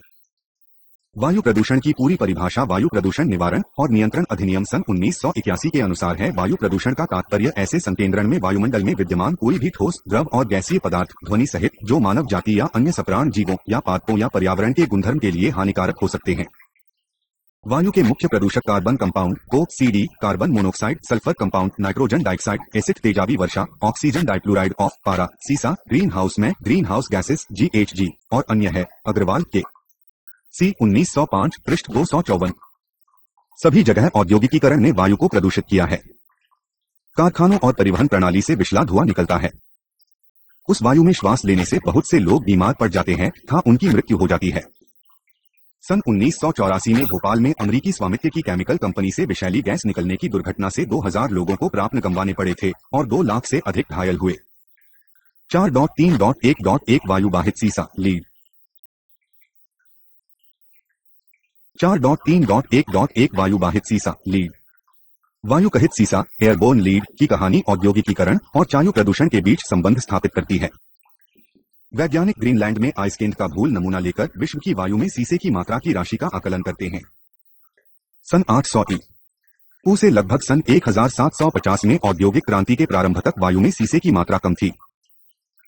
वायु प्रदूषण की पूरी परिभाषा वायु प्रदूषण निवारण और नियंत्रण अधिनियम सन 1981 के अनुसार है। वायु प्रदूषण का तात्पर्य ऐसे संकेंद्रण में वायुमंडल में विद्यमान कोई भी ठोस, द्रव और गैसीय पदार्थ, ध्वनि सहित, जो मानव जाति या अन्य सप्राण जीवों या पादपों या पर्यावरण के गुणधर्म के लिए हानिकारक हो सकते हैं। वायु के मुख्य प्रदूषक carbon compound CO, carbon monoxide, sulphur compound, nitrogen dioxide, acid तेजाबी वर्षा, ऑक्सीजन डाइक्लोराइड ऑफ पारा, सीसा, ग्रीन हाउस में ग्रीन हाउस गैसेस GHG और अन्य है। अग्रवाल के C 1905 पृष्ठ 254। सभी जगह औद्योगिकीकरण ने वायु को प्रदूषित किया है। कारखानों और परिवहन प्रणाली से विषैला धुआं निकलता है। उस वायु में श्वास लेने से बहुत से लोग बीमार पड़ जाते हैं तथा उनकी मृत्यु हो जाती है। सन 1984 में भोपाल में अमेरिकी स्वामित्व की केमिकल कंपनी से विषैली गैस निकलने की दुर्घटना से 2000 लोगों को प्राण गंवाने पड़े थे और 2 लाख से अधिक घायल हुए। 4.3.1.1 वायु वाहित सीसा लीड। 4.3.1.1 वायु वाहित सीसा लीड। वायु कहित सीसा एयरबोर्न लीड की कहानी औद्योगिकीकरण और वायु प्रदूषण के बीच संबंध स्थापित करती है। वैज्ञानिक ग्रीनलैंड में आइसकेंट का भूल नमूना लेकर विश्व की वायु में सीसे की मात्रा की राशि का आकलन करते हैं। सन 800 ईस्वी से लगभग सन 1750 में औद्योगिक क्रांति के प्रारंभ तक वायु में सीसे की मात्रा कम थी।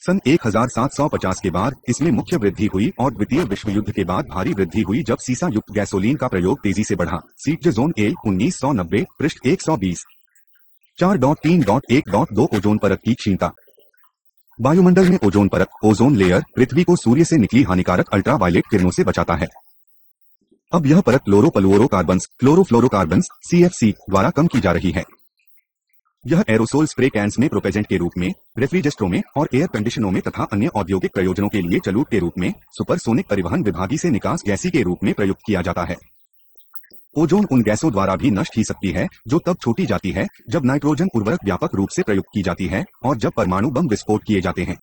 सन 1750 के बाद इसमें मुख्य वृद्धि हुई और द्वितीय विश्व युद्ध के बाद भारी वृद्धि हुई जब सीसा युक्त गैसोलीन का प्रयोग तेजी से बढ़ा। सीट जोन ए 1990 पृष्ठ 120। 4.3.1.2 ओजोन परत की क्षीणता। वायुमंडल में ओजोन परत ओजोन लेयर पृथ्वी को सूर्य से निकली हानिकारक अल्ट्रावायलेट किरणों से बचाता है। अब यह परत क्लोरोफ्लोरोकार्बन्स CFC द्वारा कम की जा रही है। यह एरोसोल स्प्रे कैंस में प्रोपेजेंट के रूप में, रेफ्रिजरेटरों में और एयर कंडीशनरों में तथा अन्य औद्योगिक प्रयोजनों के लिए चलूट के रूप में, सुपरसोनिक परिवहन विभागी से निकास गैसी के रूप में प्रयुक्त किया जाता है। ओजोन उन गैसों द्वारा भी नष्ट ही सकती है जो तब छोटी जाती है जब नाइट्रोजन उर्वरक व्यापक रूप से प्रयुक्त की जाती है और जब परमाणु बम विस्फोट किए जाते हैं।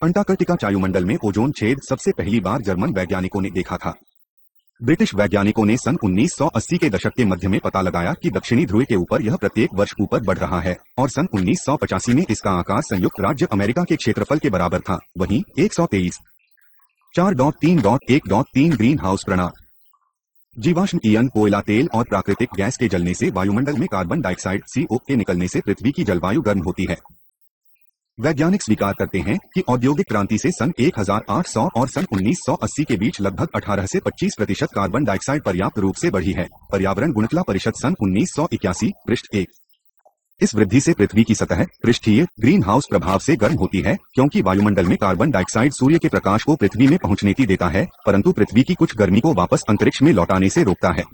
अंटार्कटिका वायुमंडल में ओजोन छेद सबसे पहली बार जर्मन वैज्ञानिकों ने देखा था। ब्रिटिश वैज्ञानिकों ने सन 1980 के दशक के मध्य में पता लगाया कि दक्षिणी ध्रुव के ऊपर यह प्रत्येक वर्ष ऊपर बढ़ रहा है और सन 1985 में इसका आकार संयुक्त राज्य अमेरिका के क्षेत्रफल के बराबर था। वहीं 123। 4.3.1.3 ग्रीन हाउस प्रणाल। जीवाश्म ईंधन, कोयला, तेल और प्राकृतिक गैस के जलने से वायुमंडल में कार्बन डाइऑक्साइड CO के निकलने से पृथ्वी की जलवायु गर्म होती है। वैज्ञानिक स्वीकार करते हैं कि औद्योगिक क्रांति से सन 1800 और सन 1980 के बीच लगभग 18 से 25% कार्बन डाइऑक्साइड पर्याप्त रूप से बढ़ी है। पर्यावरण गुणकला परिषद सन 1981 पृष्ठ 1। इस वृद्धि से पृथ्वी की सतह पृष्ठीय ग्रीन हाउस प्रभाव से गर्म होती है क्योंकि वायुमंडल में कार्बन डाइऑक्साइड सूर्य के प्रकाश को पृथ्वी में पहुंचने की देता है परंतु पृथ्वी की कुछ गर्मी को वापस अंतरिक्ष में लौटाने से रोकता है।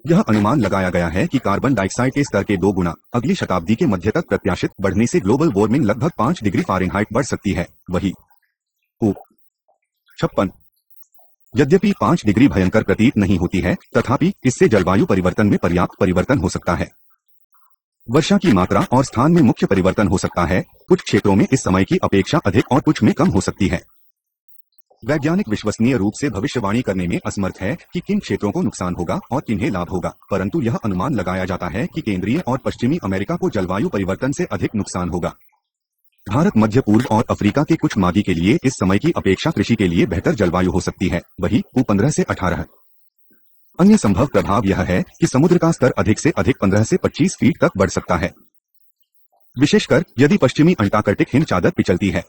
यह अनुमान लगाया गया है कि कार्बन डाइऑक्साइड के स्तर के 2 गुना अगली शताब्दी के मध्य तक प्रत्याशित बढ़ने से ग्लोबल वार्मिंग लगभग 5 डिग्री फ़ारेनहाइट बढ़ सकती है। वही 56। यद्यपि 5 डिग्री भयंकर प्रतीत नहीं होती है तथापि इससे जलवायु परिवर्तन में पर्याप्त परिवर्तन हो सकता है। वर्षा की मात्रा और स्थान में मुख्य परिवर्तन हो सकता है। कुछ क्षेत्रों में इस समय की अपेक्षा अधिक और कुछ में कम हो सकती है। वैज्ञानिक विश्वसनीय रूप से भविष्यवाणी करने में असमर्थ है कि किन क्षेत्रों को नुकसान होगा और किन्हें लाभ होगा, परंतु यह अनुमान लगाया जाता है कि केंद्रीय और पश्चिमी अमेरिका को जलवायु परिवर्तन से अधिक नुकसान होगा। भारत, मध्य पूर्व और अफ्रीका के कुछ मादी के लिए इस समय की अपेक्षा कृषि के लिए बेहतर जलवायु हो सकती है। वही 15 से 18। अन्य संभव प्रभाव यह है कि समुद्र का स्तर अधिक से अधिक 15 से 25 फीट तक बढ़ सकता है, विशेषकर यदि पश्चिमी अंटार्कटिक हिम चादर पिछलती है।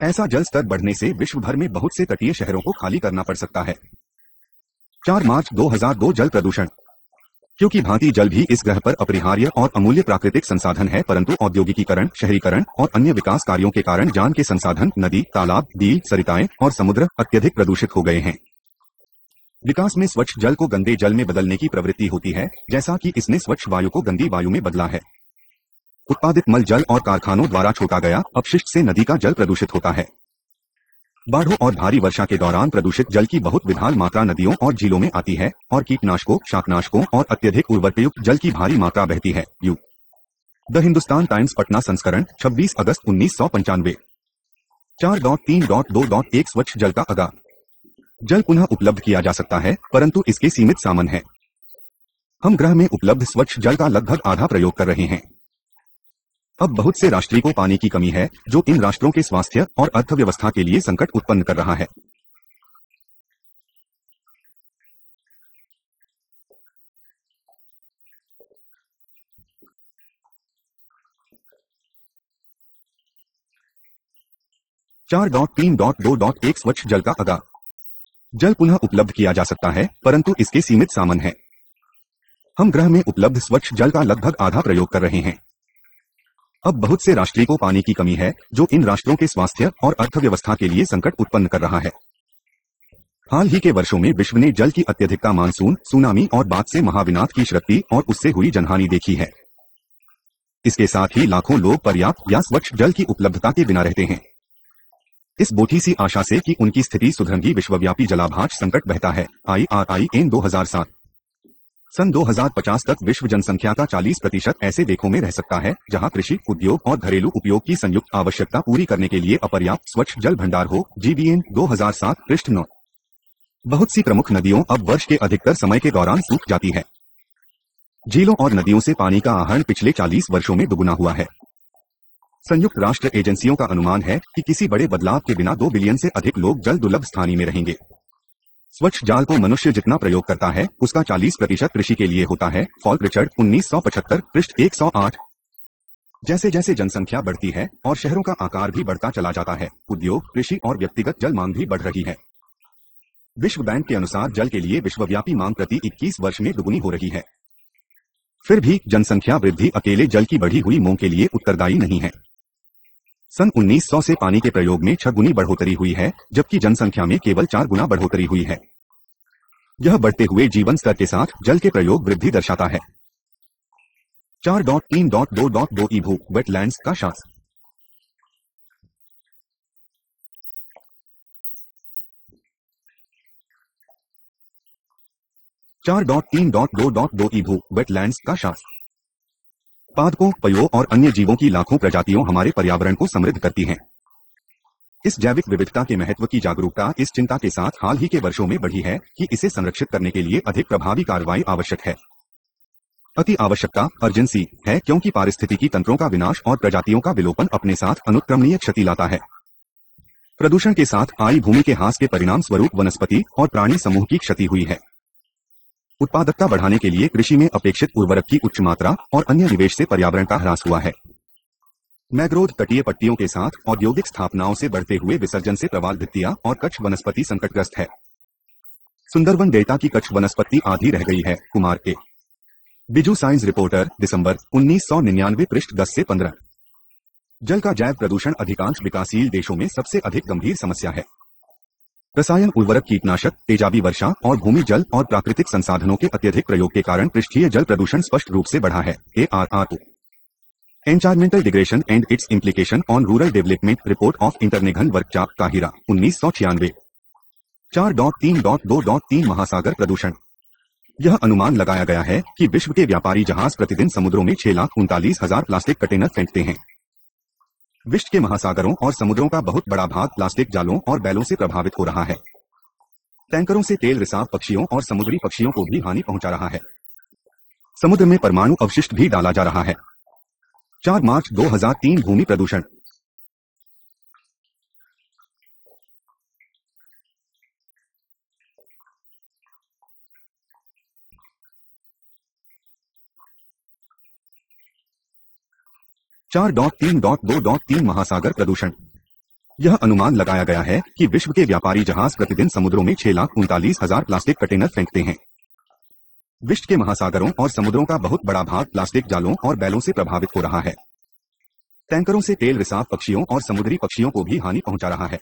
ऐसा जल स्तर बढ़ने से विश्व भर में बहुत से तटीय शहरों को खाली करना पड़ सकता है। 4 मार्च 2002 जल प्रदूषण। क्योंकि भांति जल भी इस ग्रह पर अपरिहार्य और अमूल्य प्राकृतिक संसाधन है, परंतु औद्योगिकीकरण, शहरीकरण और अन्य विकास कार्यों के कारण जान के संसाधन नदी, तालाब, झील, सरिताएं और समुद्र अत्यधिक प्रदूषित हो गए हैं। विकास में स्वच्छ जल को गंदे जल में बदलने की प्रवृत्ति होती है, जैसा कि इसने स्वच्छ वायु को गंदी वायु में बदला है। उत्पादित मल जल और कारखानों द्वारा छोड़ा गया अपशिष्ट से नदी का जल प्रदूषित होता है। बाढ़ों और भारी वर्षा के दौरान प्रदूषित जल की बहुत विशाल मात्रा नदियों और झीलों में आती है और कीटनाशकों, शाकनाशकों और अत्यधिक उर्वरकयुक्त जल की भारी मात्रा बहती है। द हिंदुस्तान टाइम्स पटना संस्करण 26 अगस्त 1995। 4.3.2.1 स्वच्छ जल का आगाज। जल पुनः उपलब्ध किया जा सकता है, परंतु इसके सीमित साधन हैं। हम ग्रह में उपलब्ध स्वच्छ जल का लगभग आधा प्रयोग कर रहे हैं। अब बहुत से राष्ट्रों को पानी की कमी है, जो इन राष्ट्रों के स्वास्थ्य और अर्थव्यवस्था के लिए संकट उत्पन्न कर रहा है। चार 3.2.1 स्वच्छ जल का आगाज। जल पुनः उपलब्ध किया जा सकता है, परंतु इसके सीमित साधन हैं। हम ग्रह में उपलब्ध स्वच्छ जल का लगभग आधा प्रयोग कर रहे हैं। अब बहुत से राष्ट्रों को पानी की कमी है, जो इन राष्ट्रों के स्वास्थ्य और अर्थव्यवस्था के लिए संकट उत्पन्न कर रहा है। हाल ही के वर्षों में विश्व ने जल की अत्यधिकता, मानसून, सुनामी और बाढ़ से महाविनाश की क्षति और उससे हुई जनहानि देखी है। इसके साथ ही लाखों लोग पर्याप्त या स्वच्छ जल की उपलब्धता के बिना रहते हैं। इस बोझी सी आशा से कि उनकी स्थिति सुधरेगी, विश्वव्यापी जलाभार संकट बहता है। IRIN 2007। सन 2050 तक विश्व जनसंख्या का 40% ऐसे देशों में रह सकता है, जहां कृषि, उद्योग और घरेलू उपयोग की संयुक्त आवश्यकता पूरी करने के लिए अपर्याप्त स्वच्छ जल भंडार हो। GBN 2007 पृष्ठ 9। बहुत सी प्रमुख नदियों अब वर्ष के अधिकतर समय के दौरान सूख जाती है। झीलों और नदियों से पानी का आहरण पिछले 40 वर्षों में दुगुना हुआ है। संयुक्त राष्ट्र एजेंसियों का अनुमान है कि किसी बड़े बदलाव के बिना 2 बिलियन से अधिक लोग जल दुर्लभ स्थानी में रहेंगे। स्वच्छ जल को मनुष्य जितना प्रयोग करता है, उसका 40% कृषि के लिए होता है। फॉल्क रिचर्ड 1975 पृष्ठ 108। जैसे जैसे जनसंख्या बढ़ती है और शहरों का आकार भी बढ़ता चला जाता है, उद्योग, कृषि और व्यक्तिगत जल मांग भी बढ़ रही है। विश्व बैंक के अनुसार जल के लिए विश्वव्यापी मांग प्रति 21 वर्ष में दुगुनी हो रही है। फिर भी जनसंख्या वृद्धि अकेले जल की बढ़ी हुई मांग के लिए उत्तरदायी नहीं है। सन 1900 से पानी के प्रयोग में 6 गुनी बढ़ोतरी हुई है, जबकि जनसंख्या में केवल 4 गुना बढ़ोतरी हुई है। यह बढ़ते हुए जीवन स्तर के साथ जल के प्रयोग वृद्धि दर्शाता है। 4.3.2.2 ईभू वेटलैंड्स का शास्त्र। चार 3.2.2 ईभू वेटलैंड्स का शास्त्र। पादपों, पयों और अन्य जीवों की लाखों प्रजातियों हमारे पर्यावरण को समृद्ध करती हैं। इस जैविक विविधता के महत्व की जागरूकता इस चिंता के साथ हाल ही के वर्षों में बढ़ी है कि इसे संरक्षित करने के लिए अधिक प्रभावी कार्रवाई आवश्यक है। अति आवश्यकता अर्जेंसी है, क्योंकि पारिस्थितिकी तंत्रों का विनाश और प्रजातियों का विलोपन अपने साथ अनुत्क्रमणीय क्षति लाता है। प्रदूषण के साथ आई भूमि के ह्रास के परिणाम स्वरूप वनस्पति और प्राणी समूह की क्षति हुई है। उत्पादकता बढ़ाने के लिए कृषि में अपेक्षित उर्वरक की उच्च मात्रा और अन्य निवेश से पर्यावरण का ह्रास हुआ है। मैंग्रोव तटीय पट्टियों के साथ औद्योगिक स्थापनाओं से बढ़ते हुए विसर्जन से प्रवाल भित्तियां और कच्छ वनस्पति संकटग्रस्त है। सुंदरवन डेल्टा की कच्छ वनस्पति आधी रह गई है। कुमार के बिजू साइंस रिपोर्टर दिसंबर 1999 पृष्ठ 10 से 15। जल का जैव प्रदूषण अधिकांश विकासशील देशों में सबसे अधिक गंभीर समस्या है। रसायन, उर्वरक, कीटनाशक, तेजाबी वर्षा और भूमि जल और प्राकृतिक संसाधनों के अत्यधिक प्रयोग के कारण पृष्ठीय जल प्रदूषण स्पष्ट रूप से बढ़ा है। ARRO environmental degradation and it's implication on rural development report of international workshop Cairo 1996। 4.3.2.3 महासागर प्रदूषण। यह अनुमान लगाया गया है कि विश्व के व्यापारी जहाज प्रतिदिन समुद्रों में 6,39,000 प्लास्टिक कंटेनर फेंकते हैं। विश्व के महासागरों और समुद्रों का बहुत बड़ा भाग प्लास्टिक जालों और बैलों से प्रभावित हो रहा है। टैंकरों से तेल रिसाव पक्षियों और समुद्री पक्षियों को भी हानि पहुंचा रहा है। समुद्र में परमाणु अवशिष्ट भी डाला जा रहा है। 4 मार्च 2003 भूमि प्रदूषण। चार 3.2.3 महासागर प्रदूषण। यह अनुमान लगाया गया है कि विश्व के व्यापारी जहाज प्रतिदिन समुद्रों में 6,39,000 प्लास्टिक कंटेनर फेंकते हैं। विश्व के महासागरों और समुद्रों का बहुत बड़ा भाग प्लास्टिक जालों और बैलों से प्रभावित हो रहा है। टैंकरों से तेल रिसाव पक्षियों और समुद्री पक्षियों को भी हानि पहुंचा रहा है।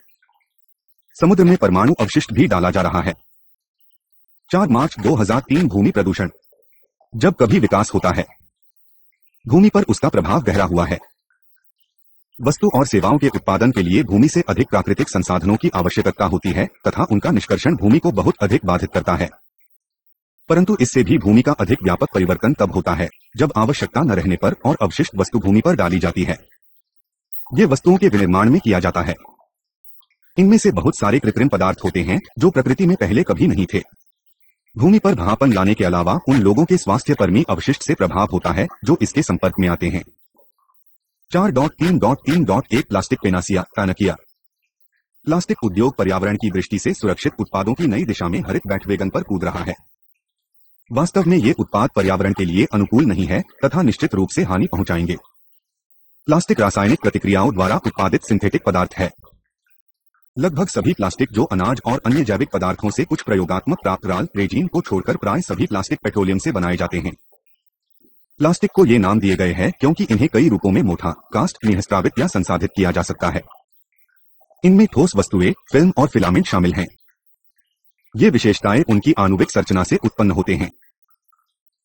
समुद्र में परमाणु अवशिष्ट भी डाला जा रहा है। 4 मार्च 2003 भूमि प्रदूषण। जब कभी विकास होता है, भूमि पर उसका प्रभाव गहरा हुआ है। वस्तु और सेवाओं के उत्पादन के लिए भूमि से अधिक प्राकृतिक संसाधनों की आवश्यकता होती है तथा उनका निष्कर्षण भूमि को बहुत अधिक बाधित करता है। परंतु इससे भी भूमि का अधिक व्यापक परिवर्तन तब होता है जब आवश्यकता न रहने पर और अवशिष्ट वस्तु भूमि पर डाली जाती है। ये वस्तुओं के विनिर्माण में किया जाता है। इनमें से बहुत सारे कृत्रिम पदार्थ होते हैं जो प्रकृति में पहले कभी नहीं थे। भूमि पर भापन लाने के अलावा उन लोगों के स्वास्थ्य पर भी अवशिष्ट से प्रभाव होता है जो इसके संपर्क में आते हैं। 4.3.3.1 प्लास्टिक पैनाकिया। प्लास्टिक उद्योग पर्यावरण की दृष्टि से सुरक्षित उत्पादों की नई दिशा में हरित बैंडवेगन पर कूद रहा है। वास्तव में ये उत्पाद पर्यावरण के लिए अनुकूल नहीं है तथा निश्चित रूप से हानि पहुंचाएंगे। प्लास्टिक रासायनिक प्रतिक्रियाओं द्वारा उत्पादित सिंथेटिक पदार्थ है। लगभग सभी प्लास्टिक जो अनाज और अन्य जैविक पदार्थों से कुछ प्रयोगात्मक प्राप्त राल रेजिन को छोड़कर प्राय सभी प्लास्टिक पेट्रोलियम से बनाए जाते हैं। प्लास्टिक को ये नाम दिए गए हैं क्योंकि इन्हें कई रूपों में मोटा, कास्ट, निहस्तावित या संसाधित किया जा सकता है। इनमें ठोस वस्तुएं, फिल्म और फिलामेंट शामिल हैं। ये विशेषताएं उनकी आणविक संरचना से उत्पन्न होते हैं।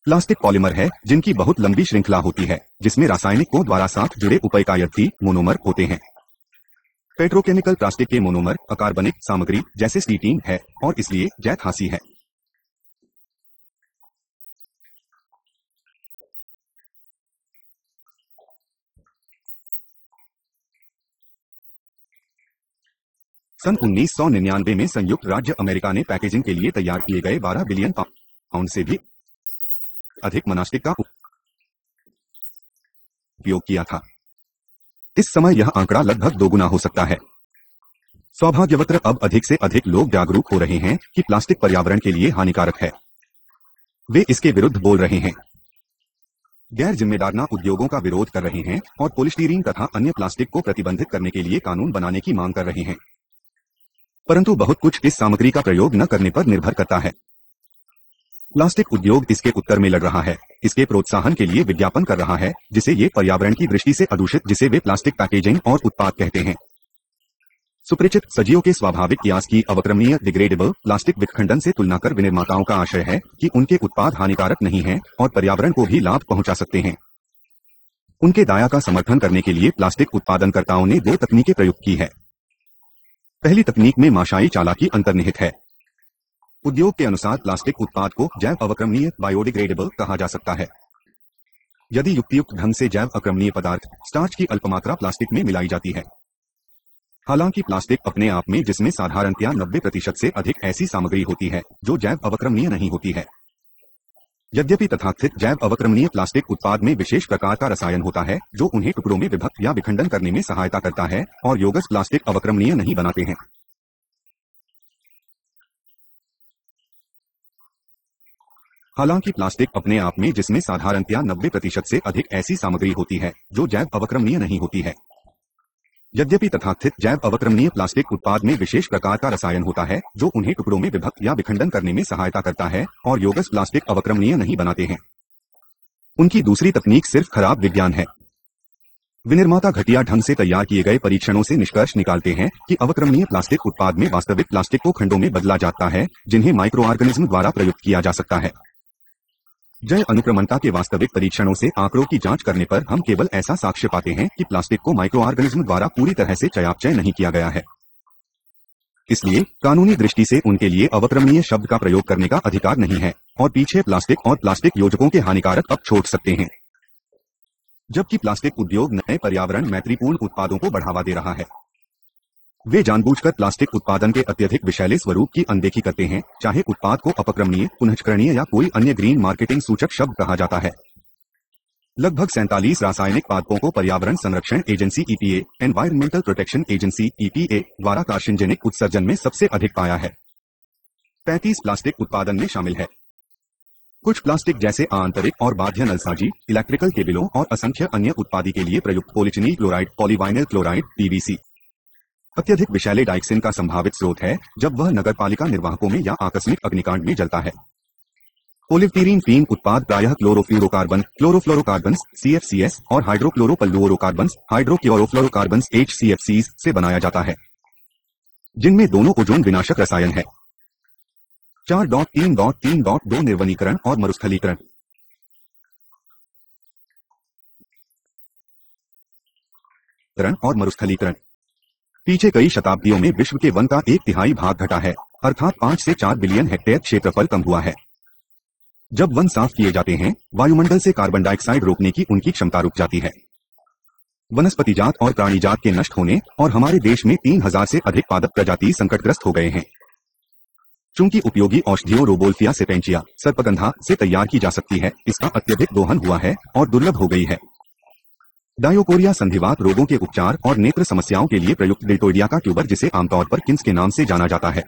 प्लास्टिक पॉलीमर है जिनकी बहुत लंबी श्रृंखला होती है जिसमें रासायनिक को द्वारा साथ जुड़े उपायकारी मोनोमर होते हैं। पेट्रोकेमिकल प्लास्टिक के मोनोमर अकार्बनिक सामग्री जैसे स्टीटीन है और इसलिए जैतहासी है। सन 1999 में संयुक्त राज्य अमेरिका ने पैकेजिंग के लिए तैयार किए गए 12 बिलियन पाउंड से भी अधिक मोनास्टिक का उपयोग किया था। इस समय यह आंकड़ा लगभग दोगुना हो सकता है। सौभाग्यवश अब अधिक से अधिक लोग जागरूक हो रहे हैं कि प्लास्टिक पर्यावरण के लिए हानिकारक है। वे इसके विरुद्ध बोल रहे हैं, गैर जिम्मेदाराना उद्योगों का विरोध कर रहे हैं और पॉलीस्टीरीन तथा अन्य प्लास्टिक को प्रतिबंधित करने के लिए कानून बनाने की मांग कर रहे हैं। परंतु बहुत कुछ इस सामग्री का प्रयोग न करने पर निर्भर करता है। प्लास्टिक उद्योग इसके उत्तर में लड़ रहा है, इसके प्रोत्साहन के लिए विज्ञापन कर रहा है जिसे ये पर्यावरण की दृष्टि से अदूषित जिसे वे प्लास्टिक पैकेजिंग और उत्पाद कहते हैं। सुपरिचित सजीवों के स्वाभाविक कियास की अवक्रमणीय डिग्रेडेबल प्लास्टिक विखंडन से तुलना कर विनिर्माताओं का आशय है कि उनके उत्पाद हानिकारक नहीं हैं और पर्यावरण को भी लाभ पहुंचा सकते हैं। उनके दाया का समर्थन करने के लिए प्लास्टिक उत्पादनकर्ताओं ने 2 तकनीकें प्रयुक्त की है। पहली तकनीक में माशाई चालाकी अंतर्निहित है। उद्योग के अनुसार प्लास्टिक उत्पाद को जैव अवक्रमणीय बायोडिग्रेडेबल कहा जा सकता है यदि युक्तियुक्त ढंग से जैव अक्रमणीय पदार्थ स्टार्च की अल्पमात्रा प्लास्टिक में मिलाई जाती है। हालांकि प्लास्टिक अपने आप में जिसमें साधारणतया 90% से अधिक ऐसी सामग्री होती है जो जैव अवक्रमणीय नहीं होती है। यद्यपि तथाकथित जैव अवक्रमणीय प्लास्टिक उत्पाद में विशेष प्रकार का रसायन होता है जो उन्हें टुकड़ों में विभक्त या विखंडन करने में सहायता करता है और योगस प्लास्टिक अवक्रमणीय नहीं बनाते हैं। हालांकि प्लास्टिक अपने आप में जिसमें साधारणतया 90% से अधिक ऐसी सामग्री होती है जो जैव अवक्रमणीय नहीं होती है। यद्यपि तथाकथित जैव अवक्रमणीय प्लास्टिक उत्पाद में विशेष प्रकार का रसायन होता है जो उन्हें टुकड़ों में विभक्त या विखंडन करने में सहायता करता है और योगस प्लास्टिक अवक्रमणीय नहीं बनाते हैं। उनकी दूसरी तकनीक सिर्फ खराब विज्ञान है। विनिर्माता घटिया ढंग से तैयार किए गए परीक्षणों से निष्कर्ष निकालते हैं कि अवक्रमणीय प्लास्टिक उत्पाद में वास्तविक प्लास्टिक को खंडों में बदला जाता है जिन्हें माइक्रो ऑर्गेनिज्म द्वारा प्रयुक्त किया जा सकता है। जैव अनुक्रमणता के वास्तविक परीक्षणों से आंकड़ों की जांच करने पर हम केवल ऐसा साक्ष्य पाते हैं कि प्लास्टिक को माइक्रो ऑर्गेनिज्म द्वारा पूरी तरह से चयापचय नहीं किया गया है। इसलिए कानूनी दृष्टि से उनके लिए अवक्रमणीय शब्द का प्रयोग करने का अधिकार नहीं है और पीछे प्लास्टिक और प्लास्टिक योजकों के हानिकारक अब छोड़ सकते हैं। जबकि प्लास्टिक उद्योग नए पर्यावरण मैत्रीपूर्ण उत्पादों को बढ़ावा दे रहा है। वे जानबूझकर प्लास्टिक उत्पादन के अत्यधिक विषैले स्वरूप की अनदेखी करते हैं, चाहे उत्पाद को अपक्रमणीय, पुनश्चक्रणीय या कोई अन्य ग्रीन मार्केटिंग सूचक शब्द कहा जाता है। लगभग 47 रासायनिक पादपों को पर्यावरण संरक्षण agency EPA, environmental protection agency EPA द्वारा कार्सिनोजेनिक उत्सर्जन में सबसे अधिक पाया है। 35 प्लास्टिक उत्पादन में शामिल है। कुछ प्लास्टिक जैसे आंतरिक और बाह्य नलसाजी, इलेक्ट्रिकल केबलों और असंख्य अन्य उत्पादी के लिए प्रयुक्त पॉलीचिनील क्लोराइड, पॉलीवाइनिल क्लोराइड, PVC अत्यधिक विषैले डाइक्सिन का संभावित स्रोत है जब वह नगरपालिका निर्वाहकों में या आकस्मिक अग्निकांड में जलता है। पोलिफ्टीरीन फीम उत्पाद प्रायः क्लोरोफ्लोरोकार्बन, क्लोरोफ्लोरोकार्बन्स (CFCs) और हाइड्रोक्लोरोपल्लुओरोकार्बन्स (हाइड्रोक्लोरोफ्लोरोकार्बन्स HCFCs) से बनाया जाता है, जिनमें दोनों ओजोन विनाशक रसायन है। 4.3.3.2 निर्वनीकरण और मरुस्थलीकरण। पीछे कई शताब्दियों में विश्व के वन का 1/3 भाग घटा है, अर्थात 5 से 4 बिलियन हेक्टेयर क्षेत्रफल कम हुआ है। जब वन साफ किए जाते हैं, वायुमंडल से कार्बन डाइऑक्साइड रोकने की उनकी क्षमता रुक जाती है। वनस्पति जात और प्राणी जात के नष्ट होने और हमारे देश में 3000 से अधिक पादप प्रजाति संकटग्रस्त हो गए हैं। चूंकि उपयोगी औषधियों रोबोल्फिया सेपेंचिया सर्पगंधा से तैयार की जा सकती है, इसका अत्यधिक दोहन हुआ है और दुर्लभ हो गई है। डायोकोरिया संधिवात रोगों के उपचार और नेत्र समस्याओं के लिए प्रयुक्त डेल्टोइडिया का ट्यूबर, जिसे आमतौर पर किन्स के नाम से जाना जाता है,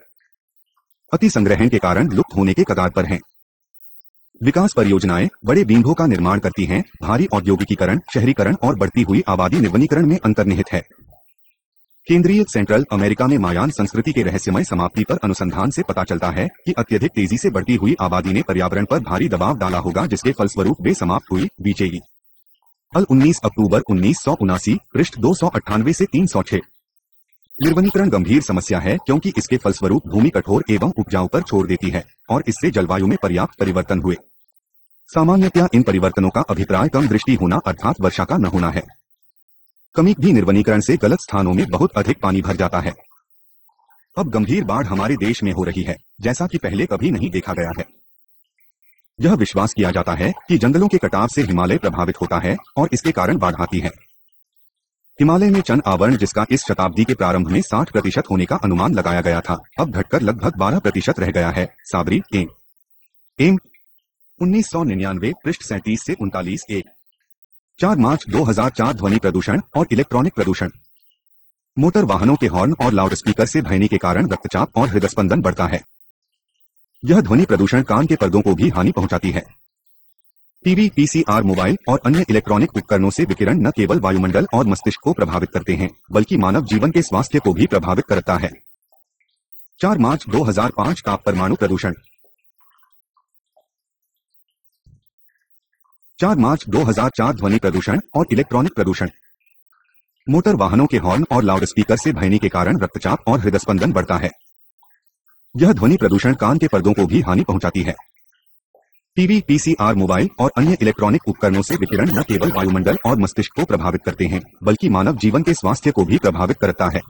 अति संग्रहण के कारण लुप्त होने के कगार पर हैं। विकास परियोजनाएं बड़े बींभों का निर्माण करती हैं, भारी औद्योगिकीकरण, शहरीकरण और बढ़ती हुई आबादी निर्वनीकरण में अंतर्निहित है। केंद्रीय सेंट्रल अमेरिका में मायान संस्कृति के रहस्यमय समाप्ति पर अनुसंधान से पता चलता है कि अत्यधिक तेजी से बढ़ती हुई आबादी ने पर्यावरण पर भारी दबाव डाला होगा, जिसके फलस्वरूप वे समाप्त हुई। बीचेगी अल 19 अक्टूबर 1979, पृष्ठ 298 से 306। निर्वनीकरण गंभीर समस्या है क्योंकि इसके फलस्वरूप भूमि कठोर एवं उपजाऊ पर छोड़ देती है और इससे जलवायु में पर्याप्त परिवर्तन हुए। सामान्यतया इन परिवर्तनों का अभिप्राय कम दृष्टि होना अर्थात वर्षा का न होना है। कमी भी निर्वनीकरण से गलत स्थानों में बहुत अधिक पानी भर जाता है। अब गंभीर बाढ़ हमारे देश में हो रही है, जैसा कि पहले कभी नहीं देखा गया है। यह विश्वास किया जाता है कि जंगलों के कटाव से हिमालय प्रभावित होता है और इसके कारण बाढ़ आती है। हिमालय में चन आवरण, जिसका इस शताब्दी के प्रारंभ में 60% होने का अनुमान लगाया गया था, अब घटकर लगभग 12% रह गया है। साबरी एम 1999, पृष्ठ 37 से 39। 4 मार्च 2004 ध्वनि प्रदूषण और इलेक्ट्रॉनिक प्रदूषण। मोटर वाहनों के हॉर्न और लाउडस्पीकर से भयनी के कारण रक्तचाप और हृदय स्पंदन बढ़ता है। यह ध्वनि प्रदूषण कान के पर्दों को भी हानि पहुंचाती है। टीवी, पीसीआर, मोबाइल और अन्य इलेक्ट्रॉनिक उपकरणों से विकिरण न केवल वायुमंडल और मस्तिष्क को प्रभावित करते हैं, बल्कि मानव जीवन के स्वास्थ्य को भी प्रभावित करता है। 4 मार्च 2005 ताप परमाणु प्रदूषण। 4 मार्च 2004 ध्वनि प्रदूषण और इलेक्ट्रॉनिक प्रदूषण। मोटर वाहनों के हॉर्न और लाउडस्पीकर से भयनी के कारण रक्तचाप और हृदय स्पंदन बढ़ता है। यह ध्वनि प्रदूषण कान के पर्दों को भी हानि पहुंचाती है। टीवी, पीसीआर, मोबाइल और अन्य इलेक्ट्रॉनिक उपकरणों से विकिरण न केवल वायुमंडल और मस्तिष्क को प्रभावित करते हैं, बल्कि मानव जीवन के स्वास्थ्य को भी प्रभावित करता है।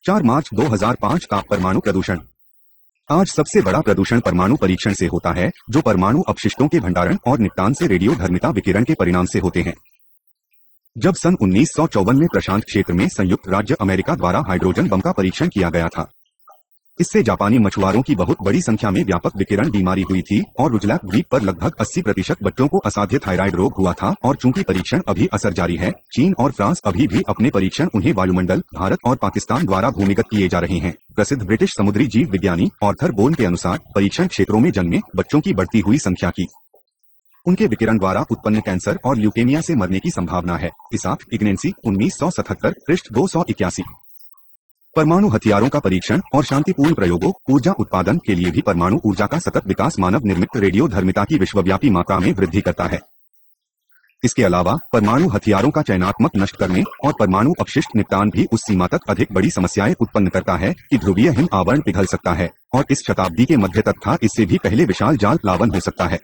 4 मार्च 2005 ताप परमाणु प्रदूषण। आज सबसे बड़ा प्रदूषण परमाणु परीक्षण से होता है, जो परमाणु अपशिष्टों के भंडारण और निपटान से रेडियोधर्मिता विकिरण के परिणाम से होते हैं। जब सन 1954 में प्रशांत क्षेत्र में संयुक्त राज्य अमेरिका द्वारा हाइड्रोजन बम का परीक्षण किया गया था, इससे जापानी मछुआरों की बहुत बड़ी संख्या में व्यापक विकिरण बीमारी हुई थी और रुजलैक द्वीप पर लगभग 80% बच्चों को असाध्य थायराइड रोग हुआ था। और चूंकि परीक्षण अभी असर जारी है, चीन और फ्रांस अभी भी अपने परीक्षण उन्हें वायुमंडल, भारत और पाकिस्तान द्वारा भूमिगत किए जा रहे हैं। प्रसिद्ध ब्रिटिश समुद्री जीव विज्ञानी आर्थर बोन के अनुसार परीक्षण क्षेत्रों में जन्मे बच्चों की बढ़ती हुई संख्या की उनके विकिरण द्वारा उत्पन्न कैंसर और ल्यूकेमिया से मरने की संभावना है। इसाक इग्नेंसी 1977, पृष्ठ 281। परमाणु हथियारों का परीक्षण और शांतिपूर्ण प्रयोगों, ऊर्जा उत्पादन के लिए भी परमाणु ऊर्जा का सतत विकास मानव निर्मित रेडियोधर्मिता की विश्वव्यापी मात्रा में वृद्धि करता है। इसके अलावा परमाणु हथियारों का चयनात्मक नष्ट करने और परमाणु अपशिष्ट निपटान भी उस सीमा तक अधिक बड़ी समस्याएं उत्पन्न करता है कि ध्रुवीय हिम आवरण पिघल सकता है और इस शताब्दी के मध्य तक था इससे भी पहले विशाल जाल प्लावन हो सकता है।